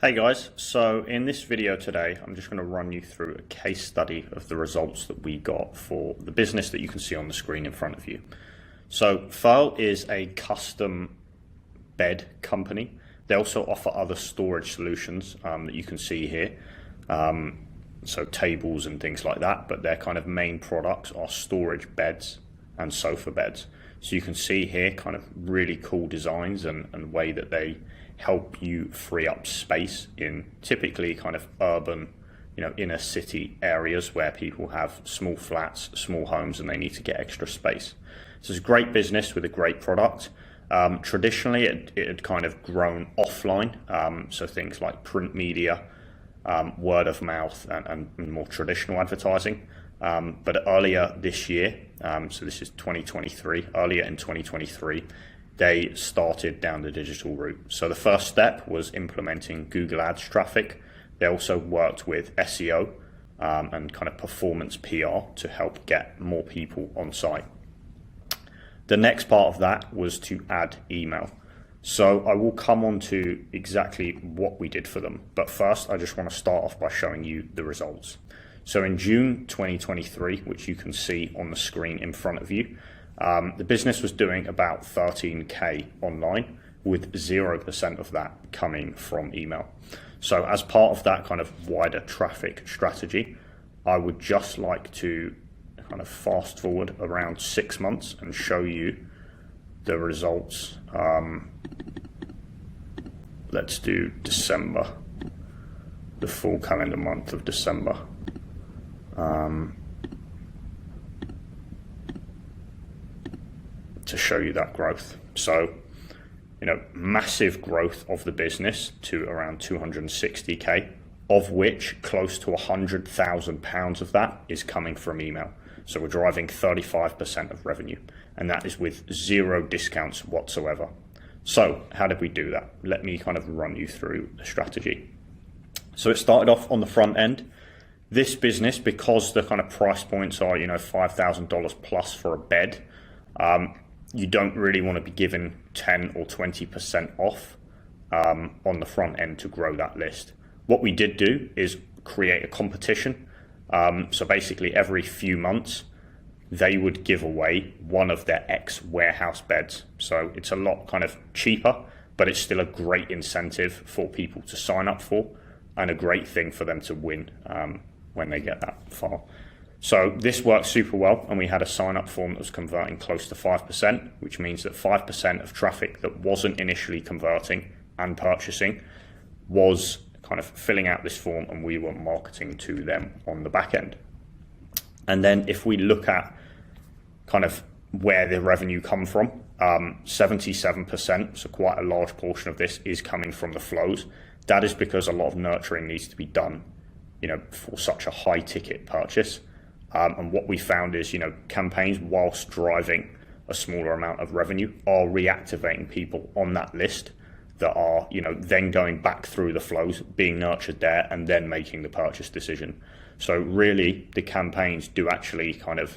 Hey guys, so in this video today, I'm just going to run you through a case study of the results that we got for the business that you can see on the screen in front of you. So Furl is a custom bed company. They also offer other storage solutions that you can see here. So tables and things like that, but their kind of main products are storage beds and sofa beds. So you can see here kind of really cool designs and way that they help you free up space in typically kind of urban, inner city areas where people have small flats, small homes, and they need to get extra space. So it's a great business with a great product. Traditionally, it had kind of grown offline, so things like print media, word of mouth, and more traditional advertising. But earlier this year, so this is 2023, earlier in 2023, they started down the digital route. So the first step was implementing Google Ads traffic. They also worked with SEO and kind of performance PR to help get more people on site. The next part of that was to add email. So I will come on to exactly what we did for them. But first, I just want to start off by showing you the results. So in June 2023, which you can see on the screen in front of you, the business was doing about 13K online, with 0% of that coming from email. So as part of that kind of wider traffic strategy, I would just like to kind of fast forward around 6 months and show you the results. Let's do December, the full calendar month of December. To show you that growth. So, massive growth of the business to around 260K, of which close to £100,000 of that is coming from email. So we're driving 35% of revenue, and that is with zero discounts whatsoever. So how did we do that? Let me kind of run you through the strategy. So it started off on the front end. This business, because the kind of price points are, $5,000 plus for a bed, you don't really want to be given 10 or 20% off on the front end to grow that list. What we did do is create a competition. So basically every few months, they would give away one of their warehouse beds. So it's a lot kind of cheaper, but it's still a great incentive for people to sign up for and a great thing for them to win when they get that far. So this worked super well, and we had a sign-up form that was converting close to 5%, which means that 5% of traffic that wasn't initially converting and purchasing was kind of filling out this form, and we were marketing to them on the back end. And then if we look at kind of where the revenue come from, 77%, so quite a large portion of this is coming from the flows. That is because a lot of nurturing needs to be done, for such a high ticket purchase. And what we found is, campaigns, whilst driving a smaller amount of revenue, are reactivating people on that list that are, then going back through the flows, being nurtured there, and then making the purchase decision. So really, the campaigns do actually kind of,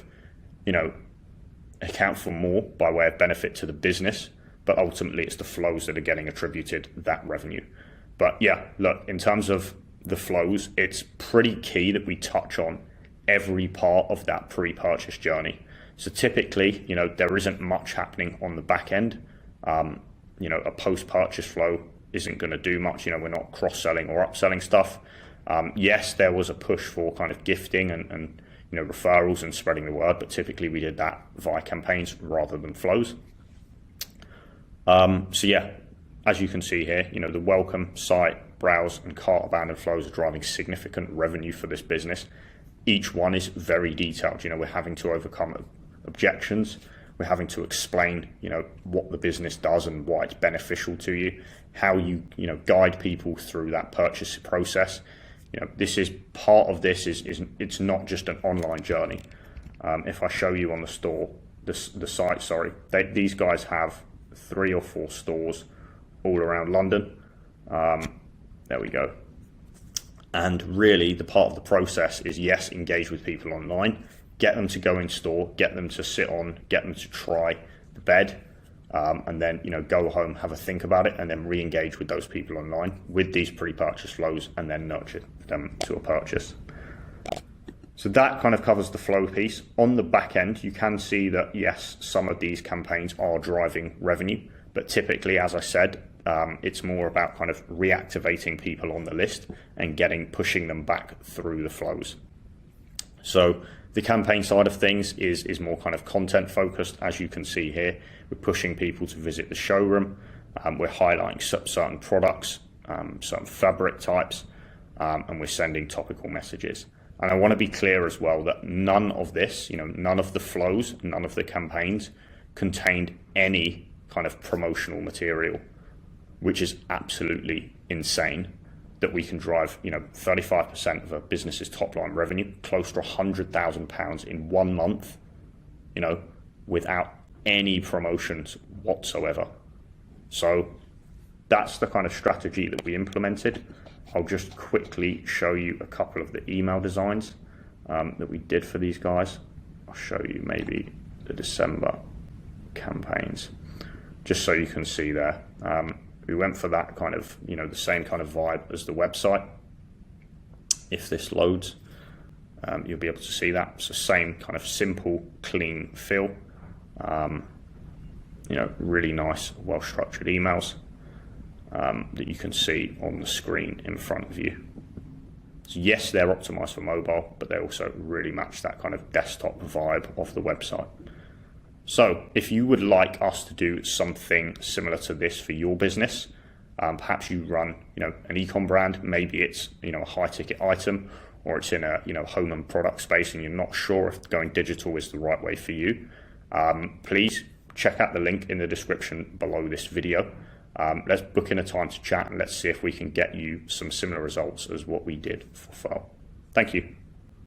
account for more by way of benefit to the business, but ultimately it's the flows that are getting attributed that revenue. But yeah, look, in terms of the flows, it's pretty key that we touch on every part of that pre-purchase journey. So typically, there isn't much happening on the back end. A post-purchase flow isn't going to do much. We're not cross-selling or upselling stuff. Yes, there was a push for kind of gifting and referrals and spreading the word, but typically we did that via campaigns rather than flows. So yeah, as you can see here, the welcome, site, browse, and cart abandoned flows are driving significant revenue for this business. Each one is very detailed. We're having to overcome objections. We're having to explain, what the business does and why it's beneficial to you, how you, guide people through that purchase process. This is part of this is it's not just an online journey. If I show you on the site, these guys have 3 or 4 stores all around London. There we go. And really, the part of the process is, yes, engage with people online, get them to go in store, get them to sit on, get them to try the bed, and then go home, have a think about it, and then re-engage with those people online with these pre-purchase flows, and then nurture them to a purchase. So that kind of covers the flow piece. On the back end, you can see that yes, some of these campaigns are driving revenue, but typically, as I said, it's more about kind of reactivating people on the list and pushing them back through the flows. So the campaign side of things is more kind of content focused. As you can see here, we're pushing people to visit the showroom. We're highlighting certain products, certain fabric types, and we're sending topical messages. And I want to be clear as well that none of this, none of the flows, none of the campaigns contained any kind of promotional material, which is absolutely insane. That we can drive, 35% of a business's top line revenue, close to £100,000 in 1 month, without any promotions whatsoever. So that's the kind of strategy that we implemented. I'll just quickly show you a couple of the email designs that we did for these guys. I'll show you maybe the December campaigns, just so you can see there. We went for that kind of, the same kind of vibe as the website. If this loads, you'll be able to see that. It's the same kind of simple, clean feel. Really nice, well-structured emails that you can see on the screen in front of you. So yes, they're optimized for mobile, but they also really match that kind of desktop vibe of the website. So if you would like us to do something similar to this for your business, perhaps you run, an e-com brand, maybe it's, a high ticket item, or it's in a, home and product space and you're not sure if going digital is the right way for you, please check out the link in the description below this video. Let's book in a time to chat and let's see if we can get you some similar results as what we did for Furl. Thank you.